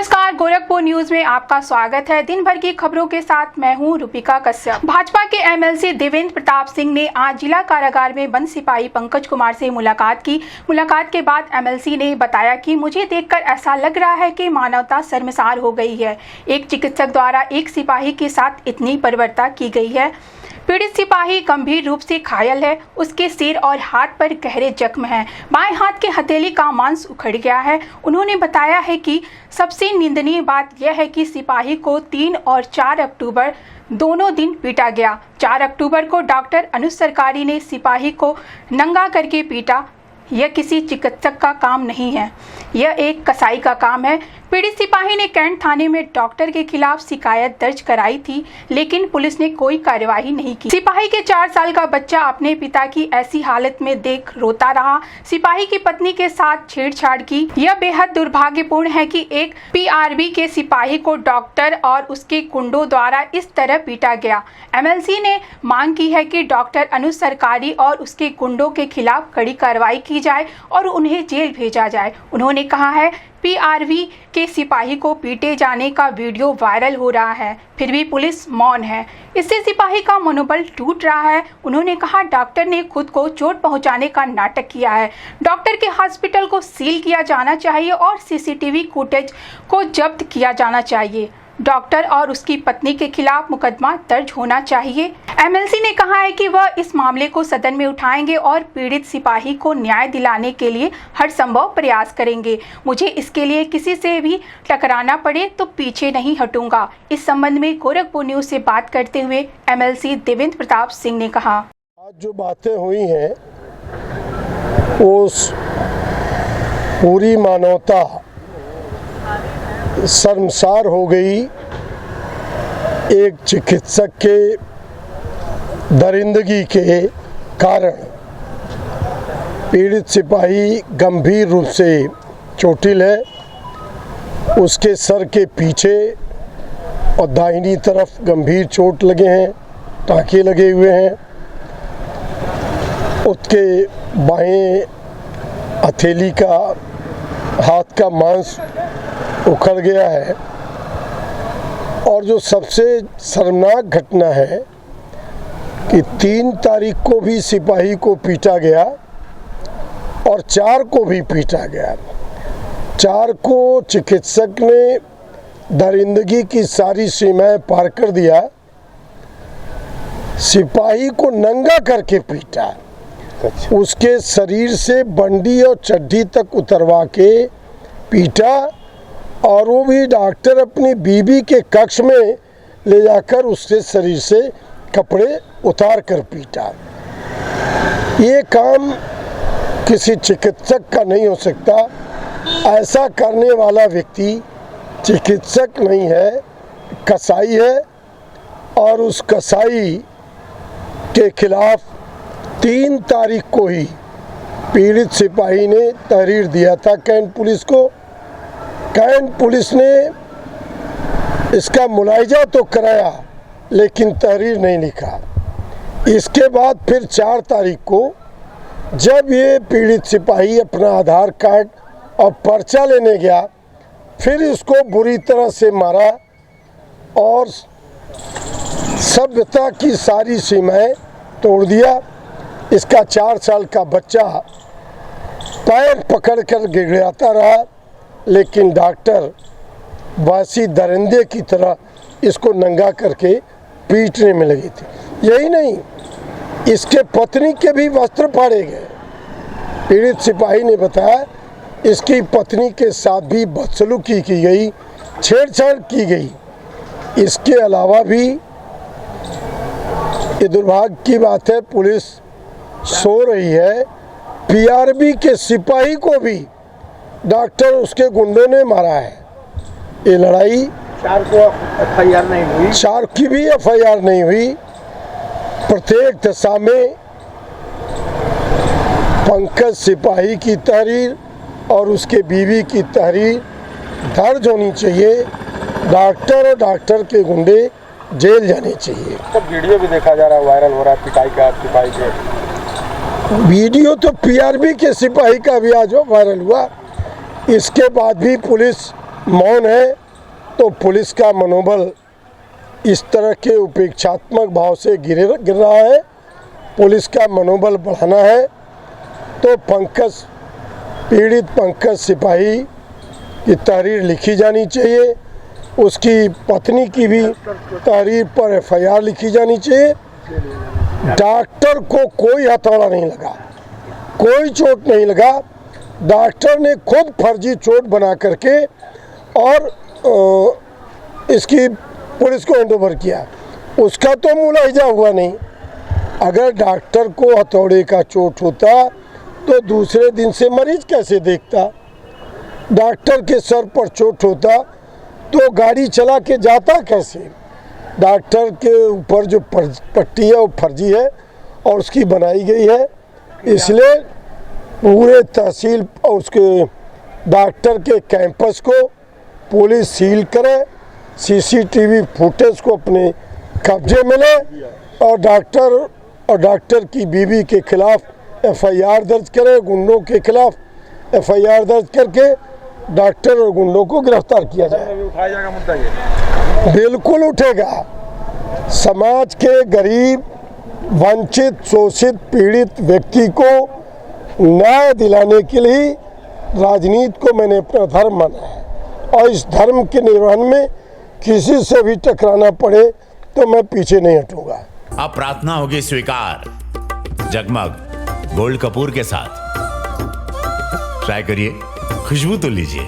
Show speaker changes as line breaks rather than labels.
नमस्कार, गोरखपुर न्यूज में आपका स्वागत है। दिन भर की खबरों के साथ मैं हूं रुपिका कश्यप। भाजपा के एमएलसी देवेंद्र प्रताप सिंह ने आज जिला कारागार में बंद सिपाही पंकज कुमार से मुलाकात की। मुलाकात के बाद एमएलसी ने बताया कि मुझे देखकर ऐसा लग रहा है कि मानवता शर्मसार हो गई है। एक चिकित्सक द्वारा एक सिपाही के साथ इतनी बर्बरता की गई है। पीड़ित सिपाही गंभीर रूप से घायल है। उसके सिर और हाथ पर गहरे जख्म हैं। बाएं हाथ के हथेली का मांस उखड़ गया है। उन्होंने बताया है कि सबसे निंदनीय बात यह है कि सिपाही को 3 और 4 अक्टूबर दोनों दिन पीटा गया। 4 अक्टूबर को डॉक्टर अनुज सरकारी ने सिपाही को नंगा करके पीटा। यह किसी चिकित्सक का काम नहीं है, यह एक कसाई का काम है। पीड़ित सिपाही ने कैंट थाने में डॉक्टर के खिलाफ शिकायत दर्ज कराई थी, लेकिन पुलिस ने कोई कार्यवाही नहीं की। सिपाही के 4 साल का बच्चा अपने पिता की ऐसी हालत में देख रोता रहा। सिपाही की पत्नी के साथ छेड़छाड़ की। यह बेहद दुर्भाग्यपूर्ण है कि एक पीआरबी के सिपाही को डॉक्टर और उसके गुंडों द्वारा इस तरह पीटा गया। एमएलसी ने मांग की है कि डॉक्टर अनुज सरकारी और उसके गुंडों के खिलाफ कड़ी कार्रवाई की जाए और उन्हें जेल भेजा जाए। उन्होंने कहा है, पीआरवी के सिपाही को पीटे जाने का वीडियो वायरल हो रहा है, फिर भी पुलिस मौन है। इससे सिपाही का मनोबल टूट रहा है। उन्होंने कहा, डॉक्टर ने खुद को चोट पहुंचाने का नाटक किया है। डॉक्टर के हॉस्पिटल को सील किया जाना चाहिए और सीसीटीवी फुटेज को जब्त किया जाना चाहिए। डॉक्टर और उसकी पत्नी के खिलाफ मुकदमा दर्ज होना चाहिए। एमएलसी ने कहा है कि वह इस मामले को सदन में उठाएंगे और पीड़ित सिपाही को न्याय दिलाने के लिए हर संभव प्रयास करेंगे। मुझे इसके लिए किसी से भी टकराना पड़े तो पीछे नहीं हटूंगा। इस संबंध में गोरखपुर न्यूज से बात करते हुए एमएलसी देवेंद्र प्रताप सिंह ने कहा,
आज जो बातें हुई हैं उस पूरी मानवता शर्मसार हो गई। एक चिकित्सक के दरिंदगी के कारण पीड़ित सिपाही गंभीर रूप से चोटिल है। उसके सर के पीछे और दाहिनी तरफ गंभीर चोट लगे हैं, टाँके लगे हुए हैं। उसके बाएं हथेली का हाथ का मांस उखड़ गया है। और जो सबसे शर्मनाक घटना है कि 3 तारीख को भी सिपाही को पीटा गया और 4 को भी पीटा गया। 4 को चिकित्सक ने दरिंदगी की सारी सीमाएं पार कर दिया, सिपाही को नंगा करके पीटा। उसके शरीर से बंडी और चड्डी तक उतरवा के पीटा और वो भी डॉक्टर अपनी बीबी के कक्ष में ले जाकर उसके शरीर से कपड़े उतार कर पीटा। ये काम किसी चिकित्सक का नहीं हो सकता। ऐसा करने वाला व्यक्ति चिकित्सक नहीं है, कसाई है। और उस कसाई के खिलाफ 3 तारीख को ही पीड़ित सिपाही ने तहरीर दिया था कैंट पुलिस को। कैंट पुलिस ने इसका मुलायजा तो कराया लेकिन तहरीर नहीं लिखा। इसके बाद फिर 4 तारीख को जब ये पीड़ित सिपाही अपना आधार कार्ड और पर्चा लेने गया, फिर इसको बुरी तरह से मारा और सभ्यता की सारी सीमाएं तोड़ दिया। इसका 4 साल का बच्चा पैर पकड़कर गिड़गिड़ाता रहा, लेकिन डॉक्टर वासी दरिंदे की तरह इसको नंगा करके पीटने में लगी थी। यही नहीं, इसके पत्नी के भी वस्त्र फाड़े गए। पीड़ित सिपाही ने बताया इसकी पत्नी के साथ भी बदसलूकी की गई, छेड़छाड़ की गई। इसके अलावा भी ये दुर्भाग्य की बात है, पुलिस सो रही है। पीआरबी के सिपाही को भी डॉक्टर उसके गुंडों ने मारा है। ये लड़ाई
4 को एफआईआर नहीं हुई,
4 की भी एफआईआर नहीं हुई। प्रत्येक दशा में पंकज सिपाही की तहरीर और उसके बीवी की तहरीर दर्ज होनी चाहिए। डॉक्टर और डॉक्टर के गुंडे जेल जाने चाहिए।
सब वीडियो भी देखा जा रहा है, वायरल हो रहा है पिटाई का सिपाही के।
वीडियो तो पीआरबी के सिपाही का भी आज वायरल हुआ। इसके बाद भी पुलिस मौन है तो पुलिस का मनोबल इस तरह के उपेक्षात्मक भाव से गिर रहा है। पुलिस का मनोबल बढ़ाना है तो पीड़ित पंकज सिपाही की तहरीर लिखी जानी चाहिए, उसकी पत्नी की भी तहरीर पर FIR लिखी जानी चाहिए। डॉक्टर को कोई हथौड़ा नहीं लगा, कोई चोट नहीं लगा। डॉक्टर ने खुद फर्जी चोट बना करके और इसकी पुलिस को हैंडओवर किया, उसका तो मुलाहिजा हुआ नहीं। अगर डॉक्टर को हथौड़े का चोट होता तो दूसरे दिन से मरीज कैसे देखता? डॉक्टर के सर पर चोट होता तो गाड़ी चला के जाता कैसे? डॉक्टर के ऊपर जो पट्टी है वो फर्जी है और उसकी बनाई गई है, इसलिए पूरे तहसील और उसके डॉक्टर के कैंपस को पुलिस सील करे, CCTV फुटेज को अपने कब्जे में ले और डॉक्टर की बीवी के खिलाफ FIR दर्ज करे, गुंडों के खिलाफ FIR दर्ज करके डॉक्टर और गुंडों को गिरफ्तार किया जाए।
उठाया जाएगा मुद्दा ये?
बिल्कुल उठेगा। समाज के गरीब, वंचित, शोषित, पीड़ित व्यक्ति को न्याय दिलाने के लिए राजनीति को मैंने अपना धर्म माना है और इस धर्म के निर्वहन में किसी से भी टकराना पड़े तो मैं पीछे नहीं हटूंगा।
अब प्रार्थना होगी स्वीकार जगमग गोल्ड कपूर के साथ। ट्राई करिए, खुशबू तो लीजिए।